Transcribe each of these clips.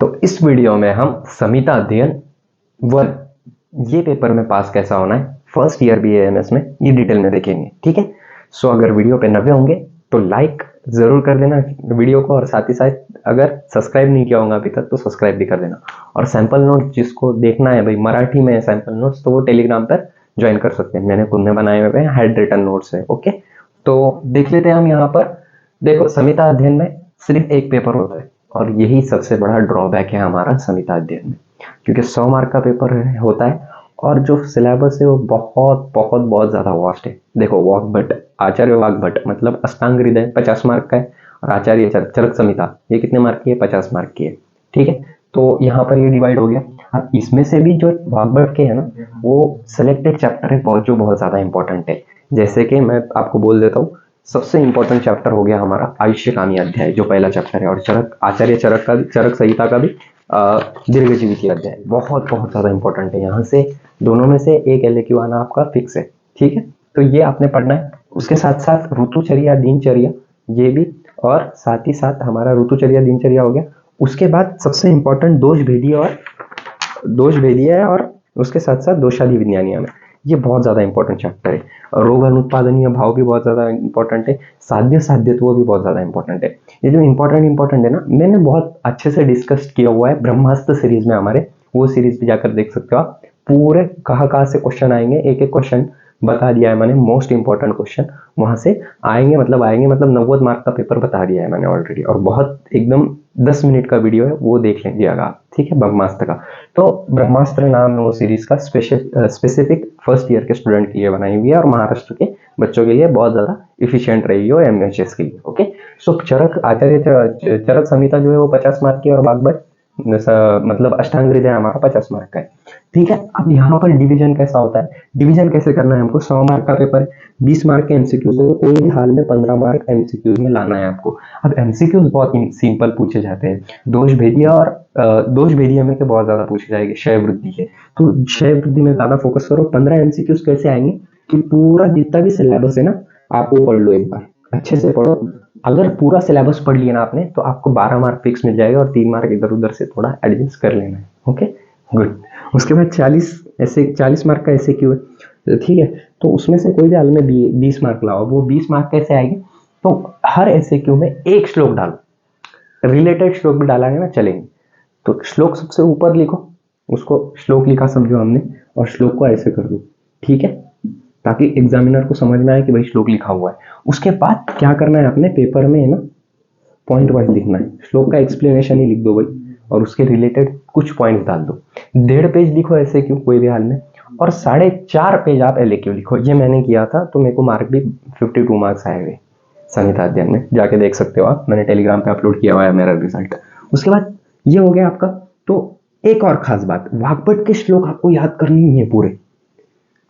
तो इस वीडियो में हम संहिता अध्ययन 1 ये पेपर में पास कैसा होना है फर्स्ट ईयर BAMS में ये डिटेल में देखेंगे। ठीक है, सो अगर वीडियो पे नए होंगे तो लाइक जरूर कर देना वीडियो को, और साथ ही साथ अगर सब्सक्राइब नहीं किया होगा अभी तक तो सब्सक्राइब भी कर देना। और सैंपल नोट जिसको देखना है भाई मराठी में सैंपल नोट्स, तो वो टेलीग्राम पर ज्वाइन कर सकते हैं, मैंने खुद में बनाए हुए हैं, हैंड रिटन नोट्स है। ओके, तो देख लेते हैं हम यहाँ पर। देखो, संहिता अध्ययन में सिर्फ एक पेपर होता है और यही सबसे बड़ा ड्रॉबैक है हमारा संहिता अध्ययन में, क्योंकि 100 मार्क का पेपर होता है और जो सिलेबस है वो बहुत बहुत बहुत ज्यादा वास्ट है। देखो, वाग्भट, आचार्य वाग्भट मतलब अष्टांग हृदय 50 मार्क का है, और आचार्य चरक संहिता ये कितने मार्क की है? 50 मार्क की है। ठीक है, तो यहाँ पर ये डिवाइड हो गया। अब इसमें से भी जो वाग्भट के है ना, वो सिलेक्टेड चैप्टर है जो बहुत ज्यादा इंपॉर्टेंट है। जैसे कि मैं आपको बोल देता हूँ, सबसे इंपॉर्टेंट चैप्टर हो गया हमारा आयुष्यकामी अध्याय, जो पहला चैप्टर है, और आचार्य चरक संहिता का भी दीर्घजीविती अध्याय बहुत बहुत ज्यादा इंपॉर्टेंट है। यहाँ से दोनों में से एक LAQ आना आपका फिक्स है। ठीक है, तो ये आपने पढ़ना है। उसके साथ साथ ऋतुचर्या दिनचर्या ये भी, और साथ ही साथ हमारा ऋतुचर्या दिनचर्या हो गया। उसके बाद सबसे इंपॉर्टेंट दोष भेदीय है, और उसके साथ साथ दोषादि विज्ञानिया में ये बहुत ज्यादा इंपॉर्टेंट चैप्टर है। रोग अनुत्पादनीय भाव भी बहुत ज्यादा इंपॉर्टेंट है, साध्यत्व भी बहुत ज्यादा इंपॉर्टेंट है। ये जो इंपॉर्टेंट है ना, मैंने बहुत अच्छे से डिस्कस किया हुआ है ब्रह्मास्त्र सीरीज में हमारे, वो सीरीज भी जाकर देख सकते हो आप। पूरे कहाँ से क्वेश्चन आएंगे, एक एक क्वेश्चन बता दिया है मैंने, मोस्ट इंपॉर्टेंट क्वेश्चन वहां से आएंगे मतलब 90 मार्क का पेपर बता दिया है मैंने ऑलरेडी, और बहुत एकदम 10 मिनट का वीडियो है, वो देख लीजिएगा आप। ठीक है, ब्रह्मास्त्र का, तो ब्रह्मास्त्र नाम है वो सीरीज का, स्पेसिफिक फर्स्ट ईयर के स्टूडेंट के लिए बनाई हुई है, और महाराष्ट्र के बच्चों के लिए बहुत ज्यादा इफिशियंट रहेगी और MHS के लिए। ओके, सो आचार्य चरक संहिता जो है वो 50 मार्क की, और वाग्भट मतलब अष्टांग हृदय हमारा 50 मार्क का है। ठीक है, अब यहाँ पर डिवीजन कैसा होता है, डिवीजन कैसे करना है हमको? 100 मार्क का पेपर है, 20 मार्क के MCQs है, कोई भी हाल में 15 मार्क MCQs में लाना है आपको। अब MCQs बहुत सिंपल पूछे जाते हैं, दोष भेदिया और दोष भेदिया में के बहुत ज्यादा पूछे जाएंगे, क्षय वृद्धि के, तो क्षय वृद्धि में ज्यादा फोकस करो। 15 MCQs कैसे आएंगे कि पूरा जितना भी सिलेबस है ना आपको पढ़ लो, एक बार अच्छे से पढ़ो। अगर पूरा सिलेबस पढ़ लिया ना आपने तो आपको 12 मार्क फिक्स मिल जाएगा, और 3 मार्क इधर उधर से थोड़ा एडजस्ट कर लेना है। Okay, good. उसके बाद 40 मार्क का SAQ है। ठीक है, तो उसमें से कोई भी हाल में 20 मार्क लाओ। वो 20 मार्क कैसे आएंगे? तो हर SAQ में एक श्लोक डालो, रिलेटेड श्लोक भी डालेंगे ना चलेंगे। तो श्लोक सबसे ऊपर लिखो, उसको श्लोक लिखा समझो हमने, और श्लोक को ऐसे कर दो। ठीक है, ताकि एग्जामिनर को समझ में आए कि भाई श्लोक लिखा हुआ है। उसके बाद क्या करना है अपने पेपर में है ना, पॉइंट वाइज लिखना है, श्लोक का एक्सप्लेनेशन ही लिख दो भाई, और उसके रिलेटेड कुछ पॉइंट डाल दो। 1.5 पेज लिखो SAQ कोई भी हाल में, और 4.5 पेज आप LAQ लिखो। ये मैंने किया था, तो मेरे को मार्क भी 52 मार्क्स आए हुए संहिता अध्ययन में, जाके देख सकते हो आप, मैंने टेलीग्राम पे अपलोड किया हुआ है मेरा रिजल्ट। उसके बाद ये हो गया आपका। तो एक और खास बात, वाग्भट के श्लोक आपको याद करनी ही है, पूरे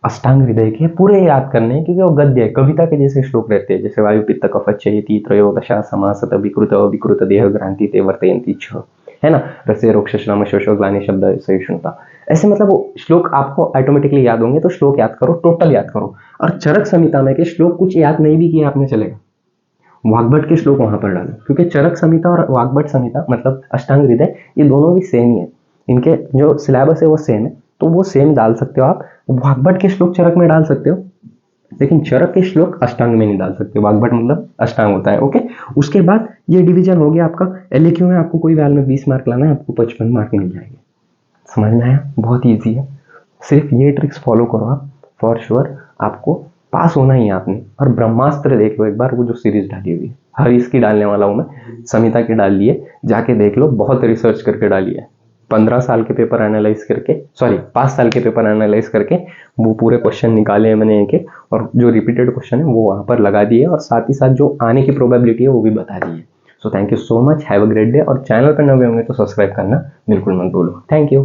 अष्टांग हृदय के पूरे याद करने हैं, क्योंकि वो गद्य है, कविता के जैसे श्लोक रहते हैं, जैसे वायु पित्त कफ चयति त्रयोदशा समासत विकृत देह ग्रांति ते वर्तयन्ति छ, है ना, रसे रोक्ष श्रम शोषो ग्लानि शब्द सहिष्णुता, ऐसे मतलब वो श्लोक आपको ऑटोमेटिकली याद होंगे। तो श्लोक याद करो, टोटल याद करो। और चरक संहिता में के श्लोक कुछ याद नहीं भी किए आपने चलेगा, वाग्भट के श्लोक वहां पर डालो, क्योंकि चरक संहिता और वाग्भट संहिता मतलब अष्टांग हृदय ये दोनों भी सेम ही है, इनके जो सिलेबस है वो सेम है, तो वो सेम डाल सकते हो आप। वाग्भट के श्लोक चरक में डाल सकते हो, लेकिन चरक के श्लोक अष्टांग में नहीं डाल सकते। वाग्भट मतलब अष्टांग होता है। ओके, उसके बाद ये डिवीजन हो गया आपका। LAQ में आपको कोई वैल्यू में 20 मार्क लाना है, आपको 55 मार्क मिल जाएंगे। समझ में आया? बहुत ईजी है, सिर्फ ये ट्रिक्स फॉलो करो आप, फॉर श्योर आपको पास होना ही है आपने। और ब्रह्मास्त्र देख लो एक बार, वो जो सीरीज डाली हुई है, हर इसकी डालने वाला हूं मैं, संहिता की डाल ली है, जाके देख लो, बहुत रिसर्च करके डाली है। 15 साल के पेपर एनालाइज करके, 5 साल के पेपर एनालाइज करके वो पूरे क्वेश्चन निकाले हैं मैंने एक, और जो रिपीटेड क्वेश्चन है वो वहां पर लगा दिए, और साथ ही साथ जो आने की प्रोबेबिलिटी है वो भी बता दी है। So thank you so much, have a great day. और चैनल पर नए होंगे तो सब्सक्राइब करना बिल्कुल मत भूलो। Thank you.